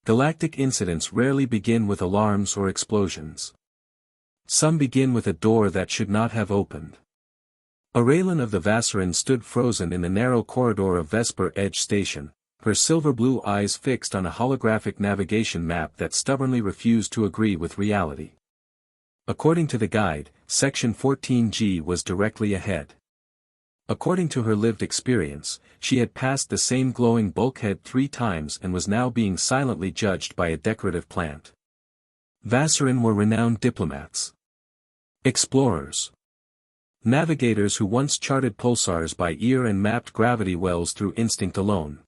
Galactic incidents rarely begin with alarms or explosions. Some begin with a door that should not have opened. Aurelin of the Vassarin stood frozen in the narrow corridor of Vesper Edge Station, her silver-blue eyes fixed on a holographic navigation map that stubbornly refused to agree with reality. According to the guide, Section 14G was directly ahead. According to her lived experience, she had passed the same glowing bulkhead 3 times and was now being silently judged by a decorative plant. Vassarin were renowned diplomats, explorers, navigators who once charted pulsars by ear and mapped gravity wells through instinct alone.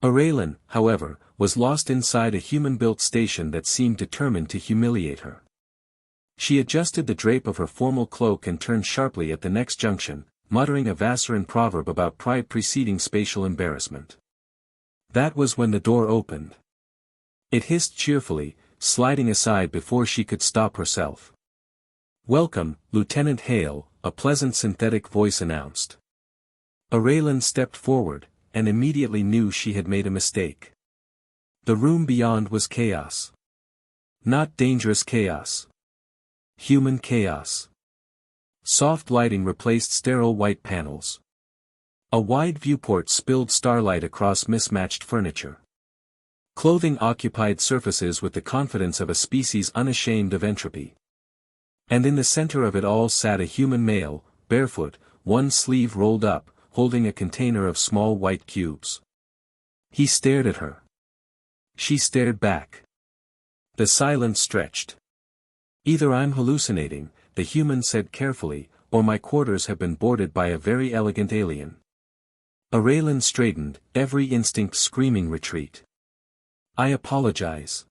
Aurelin, however, was lost inside a human-built station that seemed determined to humiliate her. She adjusted the drape of her formal cloak and turned sharply at the next junction, muttering a Vassarin proverb about pride preceding spatial embarrassment. That was when the door opened. It hissed cheerfully, sliding aside before she could stop herself. "Welcome, Lieutenant Hale," a pleasant synthetic voice announced. Aurelin stepped forward, and immediately knew she had made a mistake. The room beyond was chaos. Not dangerous chaos. Human chaos. Soft lighting replaced sterile white panels. A wide viewport spilled starlight across mismatched furniture. Clothing occupied surfaces with the confidence of a species unashamed of entropy. And in the center of it all sat a human male, barefoot, one sleeve rolled up, holding a container of small white cubes. He stared at her. She stared back. The silence stretched. "Either I'm hallucinating," the human said carefully, "or my quarters have been boarded by a very elegant alien." Aurelin straightened, every instinct screaming retreat. "I apologize.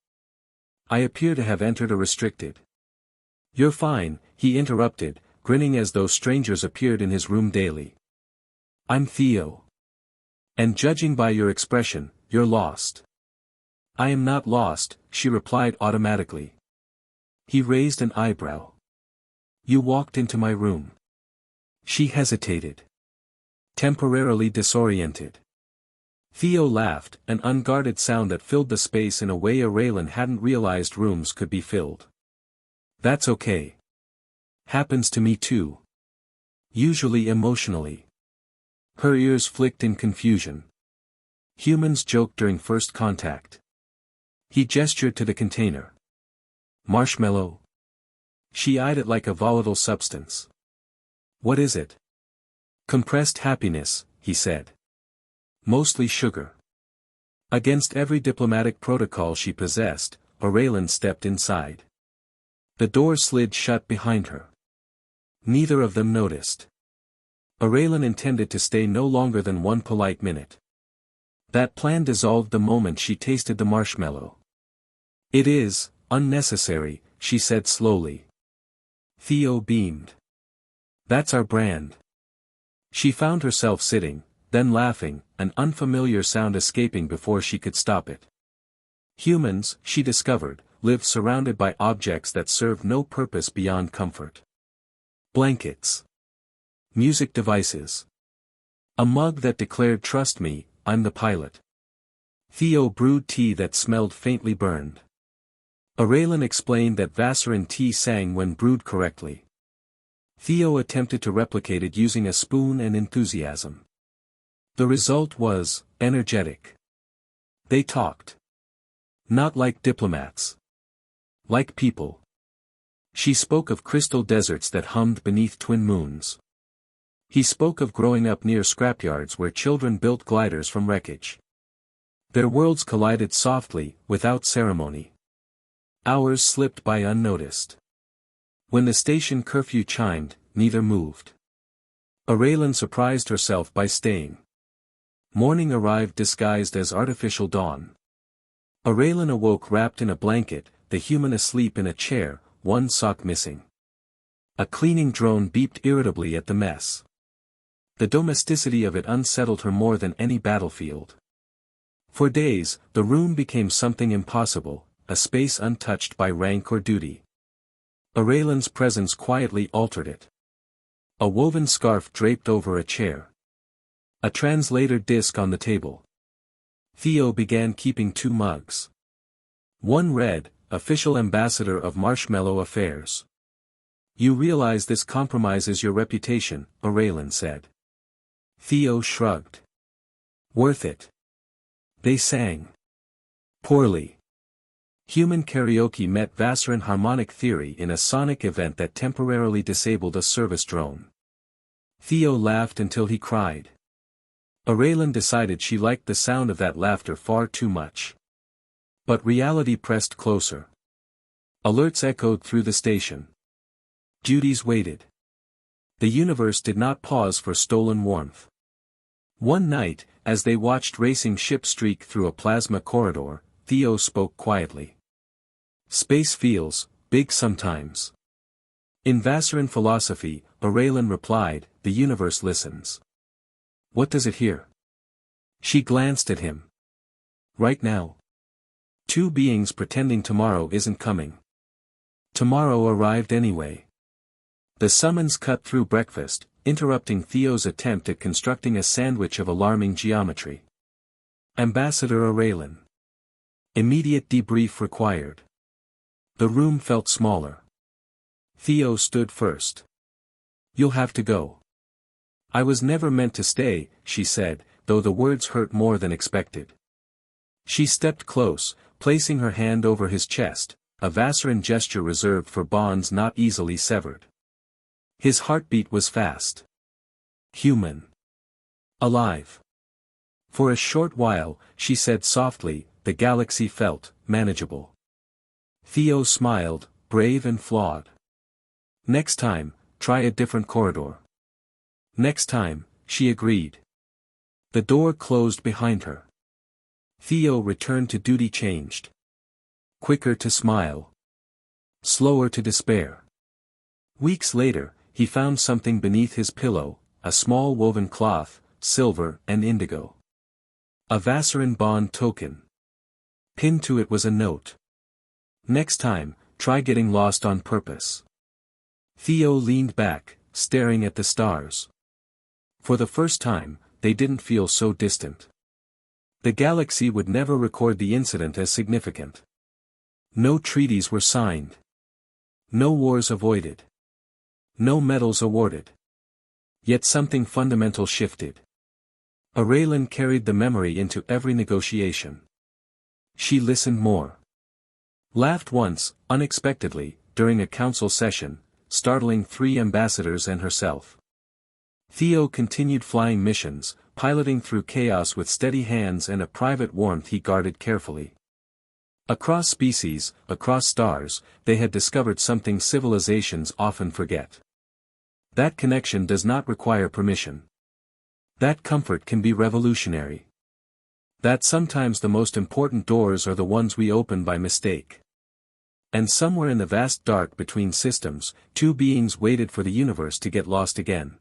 I appear to have entered a restricted." "You're fine," he interrupted, grinning as though strangers appeared in his room daily. "I'm Theo. And judging by your expression, you're lost." "I am not lost," she replied automatically. He raised an eyebrow. "You walked into my room." She hesitated. Temporarily disoriented. Theo laughed, an unguarded sound that filled the space in a way Aurelin hadn't realized rooms could be filled. "That's okay. Happens to me too. Usually emotionally." Her ears flicked in confusion. Humans joke during first contact. He gestured to the container. "Marshmallow?" She eyed it like a volatile substance. "What is it?" "Compressed happiness," he said. "Mostly sugar." Against every diplomatic protocol she possessed, Aurelin stepped inside. The door slid shut behind her. Neither of them noticed. Aurelin intended to stay no longer than 1 polite minute. That plan dissolved the moment she tasted the marshmallow. "It is unnecessary," she said slowly. Theo beamed. "That's our brand." She found herself sitting, then laughing, an unfamiliar sound escaping before she could stop it. Humans, she discovered, live surrounded by objects that serve no purpose beyond comfort. Blankets. Music devices. A mug that declared, "Trust me, I'm the pilot." Theo brewed tea that smelled faintly burned. Aurelin explained that Vassarin tea sang when brewed correctly. Theo attempted to replicate it using a spoon and enthusiasm. The result was energetic. They talked. Not like diplomats. Like people. She spoke of crystal deserts that hummed beneath twin moons. He spoke of growing up near scrapyards where children built gliders from wreckage. Their worlds collided softly, without ceremony. Hours slipped by unnoticed. When the station curfew chimed, neither moved. Aurelin surprised herself by staying. Morning arrived disguised as artificial dawn. Aurelin awoke wrapped in a blanket, the human asleep in a chair, one sock missing. A cleaning drone beeped irritably at the mess. The domesticity of it unsettled her more than any battlefield. For days, the room became something impossible, a space untouched by rank or duty. Aurelin's presence quietly altered it. A woven scarf draped over a chair. A translator disc on the table. Theo began keeping 2 mugs. One read, Official Ambassador of Marshmallow Affairs. You realize this compromises your reputation, Aurelin said. Theo shrugged. Worth it. They sang. Poorly. Human karaoke met Vassarin harmonic theory in a sonic event that temporarily disabled a service drone. Theo laughed until he cried. Aurelin decided she liked the sound of that laughter far too much. But reality pressed closer. Alerts echoed through the station. Duties waited. The universe did not pause for stolen warmth. One night, as they watched racing ships streak through a plasma corridor, Theo spoke quietly. Space feels big sometimes. In Vassarin philosophy, Aurelin replied, the universe listens. What does it hear? She glanced at him. Right now. Two beings pretending tomorrow isn't coming. Tomorrow arrived anyway. The summons cut through breakfast, interrupting Theo's attempt at constructing a sandwich of alarming geometry. Ambassador Aurelin. Immediate debrief required. The room felt smaller. Theo stood first. You'll have to go. I was never meant to stay, she said, though the words hurt more than expected. She stepped close, placing her hand over his chest, a Vassarin gesture reserved for bonds not easily severed. His heartbeat was fast. Human. Alive. For a short while, she said softly, the galaxy felt manageable. Theo smiled, brave and flawed. Next time, try a different corridor. Next time, she agreed. The door closed behind her. Theo returned to duty changed. Quicker to smile. Slower to despair. Weeks later, he found something beneath his pillow, a small woven cloth, silver and indigo. A Vassarin bond token. Pinned to it was a note. Next time, try getting lost on purpose. Theo leaned back, staring at the stars. For the first time, they didn't feel so distant. The galaxy would never record the incident as significant. No treaties were signed. No wars avoided. No medals awarded. Yet something fundamental shifted. Aurelin carried the memory into every negotiation. She listened more. Laughed once, unexpectedly, during a council session, startling 3 ambassadors and herself. Theo continued flying missions, piloting through chaos with steady hands and a private warmth he guarded carefully. Across species, across stars, they had discovered something civilizations often forget. That connection does not require permission. That comfort can be revolutionary. That sometimes the most important doors are the ones we open by mistake. And somewhere in the vast dark between systems, 2 beings waited for the universe to get lost again.